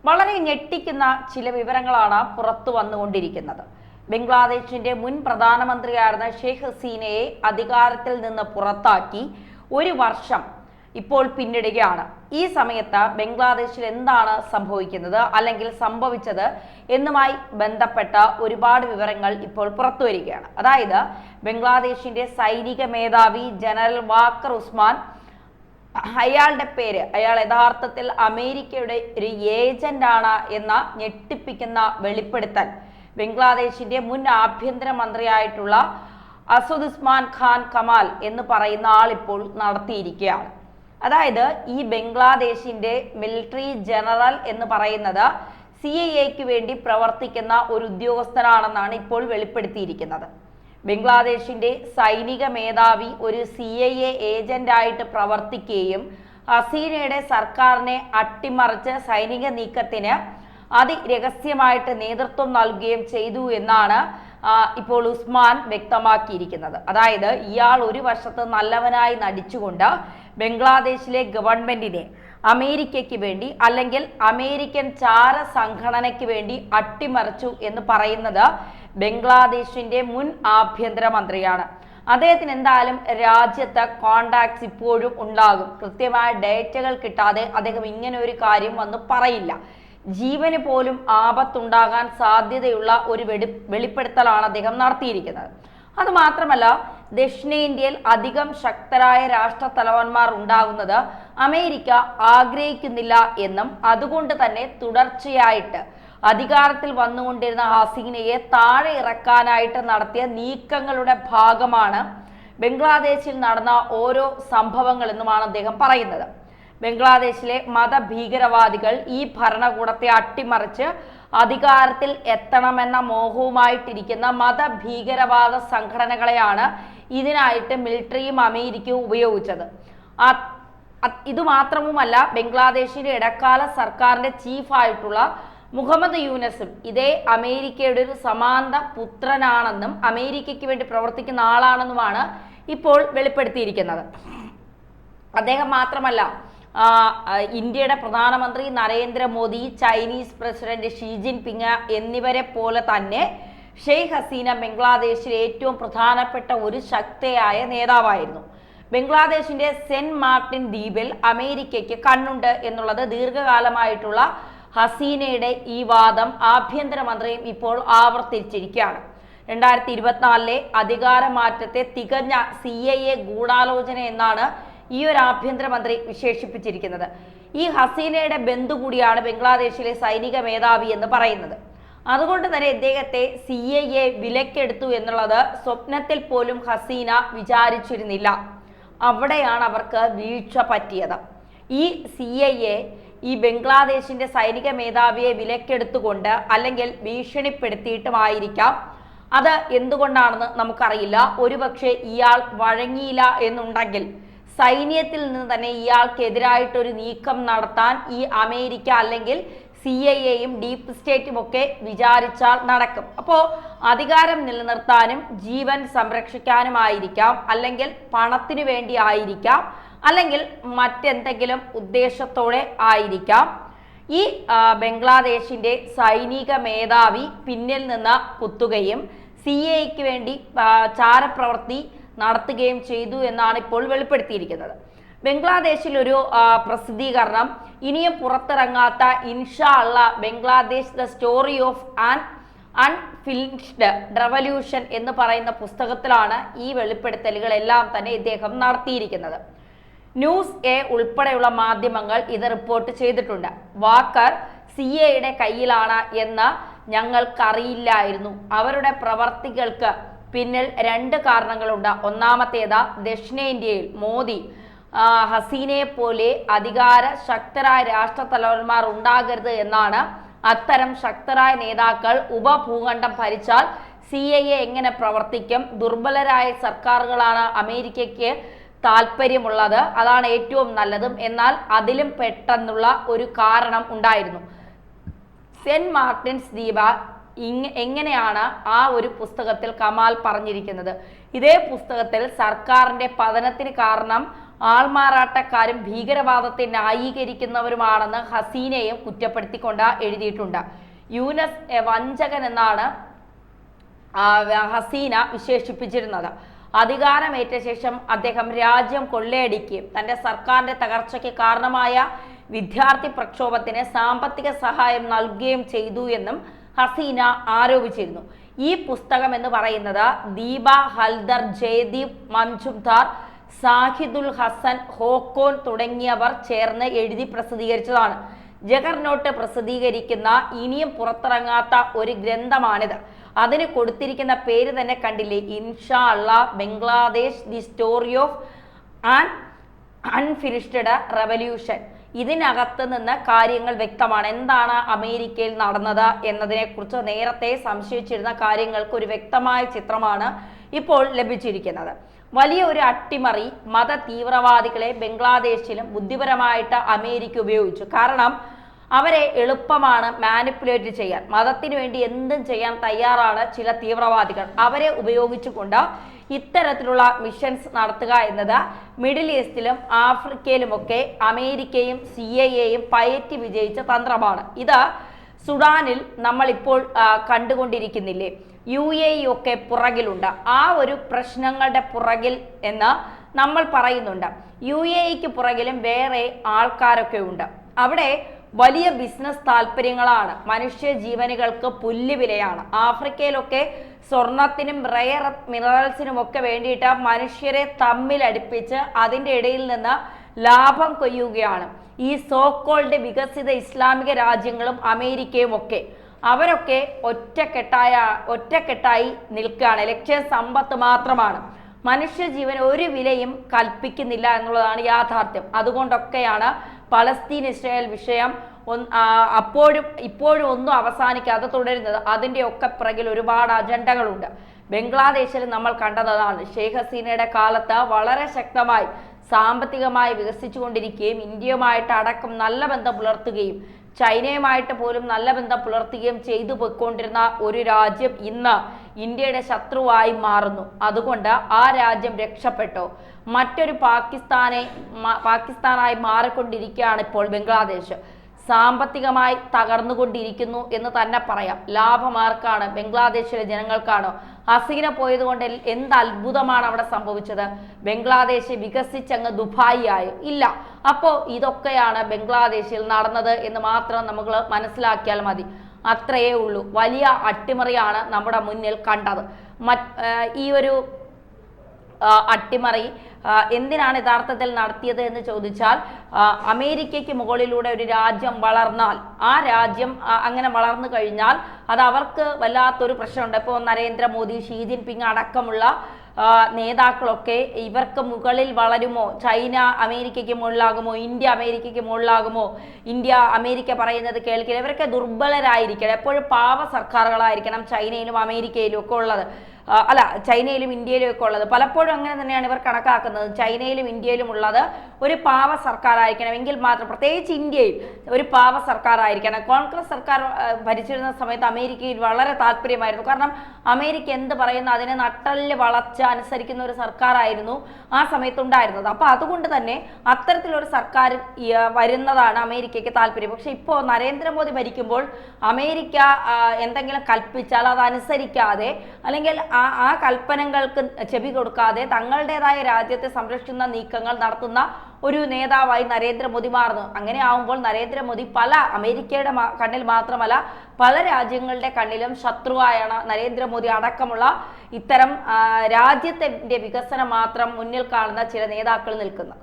വളരെ ഞെട്ടിക്കുന്ന ചില വിവരങ്ങളാണ് പുറത്തു വന്നുകൊണ്ടിരിക്കുന്നത്. ബംഗ്ലാദേശിന്റെ മുൻ പ്രധാനമന്ത്രിയായിരുന്ന ഷെയ്ഖ് ഹസീനയെ അധികാരത്തിൽ നിന്ന് പുറത്താക്കി ഒരു വർഷം ഇപ്പോൾ പിന്നിടുകയാണ്. ഈ സമയത്ത് ബംഗ്ലാദേശിൽ എന്താണ് സംഭവിക്കുന്നത് അല്ലെങ്കിൽ സംഭവിച്ചത് എന്നുമായി ബന്ധപ്പെട്ട ഒരുപാട് വിവരങ്ങൾ ഇപ്പോൾ പുറത്തു വരികയാണ്. അതായത് ബംഗ്ലാദേശിന്റെ സൈനിക മേധാവി ജനറൽ വാക്കർ ഉസ്മാൻ, അയാളുടെ പേര്, അയാൾ യഥാർത്ഥത്തിൽ അമേരിക്കയുടെ ഒരു ഏജന്റ് ആണ് എന്ന ഞെട്ടിപ്പിക്കുന്ന വെളിപ്പെടുത്തൽ ബംഗ്ലാദേശിന്റെ മുൻ ആഭ്യന്തര മന്ത്രിയായിട്ടുള്ള അസദുസ്മാൻ ഖാൻ കമാൽ എന്ന് പറയുന്ന ആൾ ഇപ്പോൾ നടത്തിയിരിക്കുകയാണ്. അതായത് ഈ ബംഗ്ലാദേശിന്റെ മിലിറ്ററി ജനറൽ എന്ന് പറയുന്നത് CIA വേണ്ടി പ്രവർത്തിക്കുന്ന ഒരു ഉദ്യോഗസ്ഥനാണെന്നാണ് ഇപ്പോൾ വെളിപ്പെടുത്തിയിരിക്കുന്നത്. ബംഗ്ലാദേശിന്റെ സൈനിക മേധാവി ഒരു CIA ഏജന്റായിട്ട് പ്രവർത്തിക്കുകയും ഹസീനയുടെ സർക്കാരിനെ അട്ടിമറിച്ച് സൈനിക നീക്കത്തിന് അതിരഹസ്യമായിട്ട് നേതൃത്വം നൽകുകയും ചെയ്തു എന്നാണ് ഇപ്പോൾ ഉസ്മാൻ വ്യക്തമാക്കിയിരിക്കുന്നത്. അതായത് ഇയാൾ ഒരു വശത്ത് നല്ലവനായി നടിച്ചുകൊണ്ട് ബംഗ്ലാദേശിലെ ഗവൺമെന്റിനെ അമേരിക്കയ്ക്ക് വേണ്ടി അല്ലെങ്കിൽ അമേരിക്കൻ ചാര സംഘടനയ്ക്ക് വേണ്ടി അട്ടിമറിച്ചു എന്ന് പറയുന്നത് ബംഗ്ലാദേശിന്റെ മുൻ ആഭ്യന്തര മന്ത്രിയാണ്. അദ്ദേഹത്തിന് എന്തായാലും രാജ്യത്ത് കോണ്ടാക്ട്സ് ഇപ്പോഴും ഉണ്ടാകും. കൃത്യമായ ഡേറ്റകൾ കിട്ടാതെ അദ്ദേഹം ഇങ്ങനെ ഒരു കാര്യം വന്ന് പറയില്ല. ജീവന് പോലും ആപത്തുണ്ടാകാൻ സാധ്യതയുള്ള ഒരു വെളിപ്പെടുത്തലാണ് അദ്ദേഹം നടത്തിയിരിക്കുന്നത്. അതുമാത്രമല്ല, ദക്ഷിണേന്ത്യയിൽ അധികം ശക്തരായ രാഷ്ട്രത്തലവന്മാർ ഉണ്ടാകുന്നത് അമേരിക്ക ആഗ്രഹിക്കുന്നില്ല എന്നും അതുകൊണ്ട് തന്നെ തുടർച്ചയായിട്ട് അധികാരത്തിൽ വന്നുകൊണ്ടിരുന്ന ഹസീനയെ താഴെ ഇറക്കാനായിട്ട് നടത്തിയ നീക്കങ്ങളുടെ ഭാഗമാണ് ബംഗ്ലാദേശിൽ നടന്ന ഓരോ സംഭവങ്ങൾ എന്നുമാണ് അദ്ദേഹം പറയുന്നത്. ബംഗ്ലാദേശിലെ മതഭീകരവാദികൾ ഈ ഭരണകൂടത്തെ അട്ടിമറിച്ച് അധികാരത്തിൽ എത്തണമെന്ന മോഹവുമായിട്ടിരിക്കുന്ന മതഭീകരവാദ സംഘടനകളെയാണ് ഇതിനായിട്ട് മിലിറ്ററിയും അമേരിക്കയും ഉപയോഗിച്ചത്. ഇതുമാത്രവുമല്ല, ബംഗ്ലാദേശിന്റെ ഇടക്കാല സർക്കാരിന്റെ ചീഫായിട്ടുള്ള മുഹമ്മദ് യൂനസും ഇതേ അമേരിക്കയുടെ ഒരു സമാന്ത പുത്രനാണെന്നും അമേരിക്കയ്ക്ക് വേണ്ടി പ്രവർത്തിക്കുന്ന ആളാണെന്നുമാണ് ഇപ്പോൾ വെളിപ്പെടുത്തിയിരിക്കുന്നത്. അദ്ദേഹം മാത്രമല്ല, ഇന്ത്യയുടെ പ്രധാനമന്ത്രി Narendra Modi, Chinese president Xi Jinping എന്നിവരെ പോലെ തന്നെ ഷെയ്ഖ് ഹസീന ബംഗ്ലാദേശിലെ ഏറ്റവും പ്രധാനപ്പെട്ട ഒരു ശക്തിയായ നേതാവായിരുന്നു. ബംഗ്ലാദേശിന്റെ സെന്റ് മാർട്ടിൻ ദ്വീപിൽ അമേരിക്കയ്ക്ക് കണ്ണുണ്ട് എന്നുള്ളത് ദീർഘകാലമായിട്ടുള്ള ഹസീനയുടെ ഈ വാദം ആഭ്യന്തരമന്ത്രിയും ഇപ്പോൾ ആവർത്തിച്ചിരിക്കുകയാണ്. 2024 അധികാരമാറ്റത്തെ തികഞ്ഞ CIA ഗൂഢാലോചന എന്നാണ് ഈ ഒരു ആഭ്യന്തരമന്ത്രി വിശേഷിപ്പിച്ചിരിക്കുന്നത്. ഈ ഹസീനയുടെ ബന്ധു കൂടിയാണ് ബംഗ്ലാദേശിലെ സൈനിക മേധാവി എന്ന് പറയുന്നത്. അതുകൊണ്ട് തന്നെ ഇദ്ദേഹത്തെ CIA വിലക്കെടുത്തു എന്നുള്ളത് സ്വപ്നത്തിൽ പോലും ഹസീന വിചാരിച്ചിരുന്നില്ല. അവിടെയാണ് അവർക്ക് വീഴ്ച പറ്റിയത്. ഈ CIA ഈ ബംഗ്ലാദേശിന്റെ സൈനിക മേധാവിയെ വിലക്കെടുത്തുകൊണ്ട് അല്ലെങ്കിൽ ഭീഷണിപ്പെടുത്തിയിട്ടുമായിരിക്കാം. അത് എന്തുകൊണ്ടാണെന്ന് നമുക്കറിയില്ല. ഒരുപക്ഷെ ഇയാൾ വഴങ്ങിയില്ല എന്നുണ്ടെങ്കിൽ സൈന്യത്തിൽ നിന്ന് തന്നെ ഇയാൾക്കെതിരായിട്ടൊരു നീക്കം നടത്താൻ ഈ അമേരിക്ക അല്ലെങ്കിൽ CIA ഡീപ്പ് സ്റ്റേറ്റും ഒക്കെ വിചാരിച്ചാൽ നടക്കും. അപ്പോൾ അധികാരം നിലനിർത്താനും ജീവൻ സംരക്ഷിക്കാനുമായിരിക്കാം, അല്ലെങ്കിൽ പണത്തിനു വേണ്ടി ആയിരിക്കാം, അല്ലെങ്കിൽ മറ്റെന്തെങ്കിലും ഉദ്ദേശത്തോടെ ആയിരിക്കാം ഈ ബംഗ്ലാദേശിന്റെ സൈനിക മേധാവി പിന്നിൽ നിന്ന് കുത്തുകയും CIA വേണ്ടി ചാരപ്രവൃത്തി നടത്തുകയും ചെയ്തു എന്നാണ് ഇപ്പോൾ വെളിപ്പെടുത്തിയിരിക്കുന്നത്. ബംഗ്ലാദേശിൽ ഒരു പ്രസിദ്ധീകരണം ഇനിയും പുറത്തിറങ്ങാത്ത ഇൻഷാ അള്ളാ Bangladesh the story of an unfinished revolution എന്ന് പറയുന്ന പുസ്തകത്തിലാണ് ഈ വെളിപ്പെടുത്തലുകളെല്ലാം തന്നെ ഇദ്ദേഹം നടത്തിയിരിക്കുന്നത്. ന്യൂസ് എ ഉൾപ്പെടെയുള്ള മാധ്യമങ്ങൾ ഇത് റിപ്പോർട്ട് ചെയ്തിട്ടുണ്ട്. വാക്കർ CIA കയ്യിലാണ് എന്ന് ഞങ്ങൾക്കറിയില്ലായിരുന്നു. അവരുടെ പ്രവർത്തികൾക്ക് പിന്നിൽ 2 കാരണങ്ങളുണ്ട്. ഒന്നാമത്തേത്, ദക്ഷിണേന്ത്യയിൽ മോദി, ഹസീനയെ പോലെ അധികാര ശക്തരായ രാഷ്ട്രത്തലവന്മാർ ഉണ്ടാകരുത് എന്നാണ്. അത്തരം ശക്തരായ നേതാക്കൾ ഉപഭൂഖണ്ഡം ഭരിച്ചാൽ CIA എങ്ങനെ പ്രവർത്തിക്കും? ദുർബലരായ സർക്കാരുകളാണ് അമേരിക്കയ്ക്ക് താല്പര്യമുള്ളത്, അതാണ് ഏറ്റവും നല്ലതും. എന്നാൽ അതിലും പെട്ടെന്നുള്ള ഒരു കാരണം ഉണ്ടായിരുന്നു. സെന്റ് മാർട്ടിൻസ് ദ്വീപ് എങ്ങനെയാണ് ആ ഒരു പുസ്തകത്തിൽ കമാൽ പറഞ്ഞിരിക്കുന്നത്. ഇതേ പുസ്തകത്തിൽ സർക്കാരിന്റെ പതനത്തിന് കാരണം ആൾമാറാട്ടക്കാരും ഭീകരവാദത്തെ ന്യായീകരിക്കുന്നവരുമാണെന്ന് ഹസീനയും കുറ്റപ്പെടുത്തിക്കൊണ്ട് എഴുതിയിട്ടുണ്ട്. യൂനസ് വഞ്ചകൻ എന്നാണ് ഹസീന വിശേഷിപ്പിച്ചിരുന്നത്. അധികാരമേറ്റ ശേഷം അദ്ദേഹം രാജ്യം കൊള്ളയടിക്കുകയും തന്റെ സർക്കാരിന്റെ തകർച്ചയ്ക്ക് കാരണമായ വിദ്യാർത്ഥി പ്രക്ഷോഭത്തിന് സാമ്പത്തിക സഹായം നൽകുകയും ചെയ്തു എന്നും ഹസീന ആരോപിച്ചിരുന്നു. ഈ പുസ്തകം എന്ന് പറയുന്നത് ദീപ ഹൽദർ, ജയദീപ് മംജുംദാർ, സാഹിദുൽ ഹസൻ, ഹോക്കോൻ തുടങ്ങിയവർ ചേർന്ന് എഴുതി പ്രസിദ്ധീകരിച്ചതാണ്. ജഗർനോട്ട് പ്രസിദ്ധീകരിക്കുന്ന ഇനിയും പുറത്തിറങ്ങാത്ത ഒരു ഗ്രന്ഥമാണിത്. അതിന് കൊടുത്തിരിക്കുന്ന പേര് തന്നെ കണ്ടില്ലേ, ഇൻഷാ അള്ളാ Bangladesh the story of an unfinished revolution. ഇതിനകത്ത് നിന്ന് കാര്യങ്ങൾ വ്യക്തമാണ്. എന്താണ് അമേരിക്കയിൽ നടന്നത് എന്നതിനെക്കുറിച്ച് നേരത്തെ സംശയിച്ചിരുന്ന കാര്യങ്ങൾക്ക് ഒരു വ്യക്തമായ ചിത്രമാണ് ഇപ്പോൾ ലഭിച്ചിരിക്കുന്നത്. വലിയ ഒരു അട്ടിമറി മത തീവ്രവാദികളെ ബംഗ്ലാദേശിലും ബുദ്ധിപരമായിട്ട് അമേരിക്ക ഉപയോഗിച്ചു. കാരണം അവരെ എളുപ്പമാണ് മാനിപ്പുലേറ്റ് ചെയ്യാൻ. മതത്തിന് വേണ്ടി എന്തും ചെയ്യാൻ തയ്യാറാണ് ചില തീവ്രവാദികൾ. അവരെ ഉപയോഗിച്ചുകൊണ്ട് ഇത്തരത്തിലുള്ള മിഷൻസ് നടത്തുക എന്നത് മിഡിൽ ഈസ്റ്റിലും ആഫ്രിക്കയിലുമൊക്കെ അമേരിക്കയും CIA പയറ്റി വിജയിച്ച തന്ത്രമാണ്. ഇത് സുഡാനിൽ നമ്മളിപ്പോൾ കണ്ടുകൊണ്ടിരിക്കുന്നില്ലേ. UAE ഒക്കെ പുറകിലുണ്ട്. ആ ഒരു പ്രശ്നങ്ങളുടെ പുറകിൽ എന്ന് നമ്മൾ പറയുന്നുണ്ട്. UAEക്ക് പുറകിലും വേറെ ആൾക്കാരൊക്കെ ഉണ്ട്. അവിടെ വലിയ ബിസിനസ് താല്പര്യങ്ങളാണ്. മനുഷ്യ ജീവനുകൾക്ക് പുല്ലുവിലയാണ്. ആഫ്രിക്കയിലൊക്കെ സ്വർണത്തിനും റെയർ മിനറൽസിനും ഒക്കെ വേണ്ടിയിട്ട് മനുഷ്യരെ തമ്മിലടിപ്പിച്ച് അതിൻ്റെ ഇടയിൽ നിന്ന് ലാഭം കൊയ്യുകയാണ് ഈ സോക്കോൾഡ് വികസിത ഇസ്ലാമിക രാജ്യങ്ങളും അമേരിക്കയും ഒക്കെ. അവരൊക്കെ ഒറ്റക്കെട്ടായി നിൽക്കുകയാണ്. ലക്ഷ്യം സമ്പത്ത് മാത്രമാണ്. മനുഷ്യജീവൻ ഒരു വിലയും കൽപ്പിക്കുന്നില്ല എന്നുള്ളതാണ് യാഥാർത്ഥ്യം. അതുകൊണ്ടൊക്കെയാണ് പലസ്തീൻ ഇസ്രായേൽ വിഷയം ഇപ്പോഴും ഒന്നും അവസാനിക്കാതെ തുടരുന്നത്. അതിൻ്റെ ഒക്കെ പിറകിൽ ഒരുപാട് അജണ്ടകളുണ്ട്. ബംഗ്ലാദേശിൽ നമ്മൾ കണ്ടതാണ്. ഷെയ്ഖ് ഹസീനയുടെ കാലത്ത് വളരെ ശക്തമായി സാമ്പത്തികമായി വികസിച്ചുകൊണ്ടിരിക്കുകയും ഇന്ത്യയുമായിട്ട് അടക്കം നല്ല ബന്ധം പുലർത്തുകയും ചൈനയുമായിട്ട് പോലും നല്ല ബന്ധം പുലർത്തുകയും ചെയ്തു പോയിക്കൊണ്ടിരുന്ന ഒരു രാജ്യം ഇന്ന് ഇന്ത്യയുടെ ശത്രുവായി മാറുന്നു. അതുകൊണ്ട് ആ രാജ്യം രക്ഷപ്പെട്ടോ മറ്റൊരു പാകിസ്ഥാനായി മാറിക്കൊണ്ടിരിക്കുകയാണ് ഇപ്പോൾ ബംഗ്ലാദേശ്. സാമ്പത്തികമായി തകർന്നുകൊണ്ടിരിക്കുന്നു എന്ന് തന്നെ പറയാം. ലാഭമാർക്കാണ്? ബംഗ്ലാദേശിലെ ജനങ്ങൾക്കാണോ? ഹസീന പോയതുകൊണ്ട് എന്ത് അത്ഭുതമാണ് അവിടെ സംഭവിച്ചത്? ബംഗ്ലാദേശ് വികസിച്ചങ്ങ് ദുബായി ആയോ? ഇല്ല. അപ്പോൾ ഇതൊക്കെയാണ് ബംഗ്ലാദേശിൽ നടന്നത് എന്ന് മാത്രം നമുക്ക് മനസ്സിലാക്കിയാൽ മതി. അത്രയേ ഉള്ളൂ. വലിയ അട്ടിമറിയാണ് നമ്മുടെ മുന്നിൽ കണ്ടത്. ഈ ഒരു അട്ടിമറി എന്തിനാണ് യഥാർത്ഥത്തിൽ നടത്തിയത് എന്ന് ചോദിച്ചാൽ, അമേരിക്കയ്ക്ക് മുകളിലൂടെ ഒരു രാജ്യം വളർന്നാൽ, ആ രാജ്യം അങ്ങനെ വളർന്നു കഴിഞ്ഞാൽ അത് അവർക്ക് വല്ലാത്തൊരു പ്രശ്നമുണ്ട്. ഇപ്പോൾ നരേന്ദ്രമോദി, ഷീ ജിൻപിങ് അടക്കമുള്ള നേതാക്കളൊക്കെ ഇവർക്ക് മുകളിൽ വളരുമോ? ചൈന അമേരിക്കയ്ക്ക് മുകളിലാകുമോ? ഇന്ത്യ അമേരിക്കയ്ക്ക് മുകളിലാകുമോ? ഇന്ത്യ അമേരിക്ക പറയുന്നത് കേൾക്കില്ല. ഇവരൊക്കെ ദുർബലരായിരിക്കണം. എപ്പോഴും പാവ സർക്കാരുകളായിരിക്കണം ചൈനയിലും അമേരിക്കയിലും ഒക്കെ ഉള്ളത്. അല്ല, ചൈനയിലും ഇന്ത്യയിലും ഒക്കെ ഉള്ളത്. പലപ്പോഴും അങ്ങനെ തന്നെയാണ് ഇവർ കണക്കാക്കുന്നത്. ചൈനയിലും ഇന്ത്യയിലും ഉള്ളത് ഒരു പാവ സർക്കാരായിരിക്കണം എങ്കിൽ മാത്രം, പ്രത്യേകിച്ച് ഇന്ത്യയിൽ ഒരു പാവ സർക്കാരായിരിക്കണം. കോൺഗ്രസ് സർക്കാർ ഭരിച്ചിരുന്ന സമയത്ത് അമേരിക്കയിൽ വളരെ താല്പര്യമായിരുന്നു. കാരണം അമേരിക്ക എന്ത് പറയുന്നു അതിനെ നട്ടല് വളച്ച് അനുസരിക്കുന്ന ഒരു സർക്കാരായിരുന്നു ആ സമയത്തുണ്ടായിരുന്നത്. അപ്പോൾ അതുകൊണ്ട് തന്നെ അത്തരത്തിലൊരു സർക്കാർ വരുന്നതാണ് അമേരിക്കയ്ക്ക് താല്പര്യം. പക്ഷെ ഇപ്പോൾ നരേന്ദ്രമോദി ഭരിക്കുമ്പോൾ അമേരിക്ക എന്തെങ്കിലും കൽപ്പിച്ചാൽ അത് അനുസരിക്കാതെ, അല്ലെങ്കിൽ ആ കൽപ്പനകൾക്ക് ചെവി കൊടുക്കാതെ തങ്ങളുടേതായ രാജ്യത്തെ സംരക്ഷിക്കുന്ന നീക്കങ്ങൾ നടത്തുന്ന ഒരു നേതാവായി നരേന്ദ്രമോദി മാറുന്നു. അങ്ങനെ ആവുമ്പോൾ നരേന്ദ്രമോദി അമേരിക്കയുടെ കണ്ണിൽ മാത്രമല്ല പല രാജ്യങ്ങളുടെ കണ്ണിലും ശത്രുവായാണ് നരേന്ദ്രമോദി അടക്കമുള്ള ഇത്തരം രാജ്യത്തിന്റെ വികസനം മാത്രം മുന്നിൽ കാണുന്ന ചില നേതാക്കൾ നിൽക്കുന്നത്.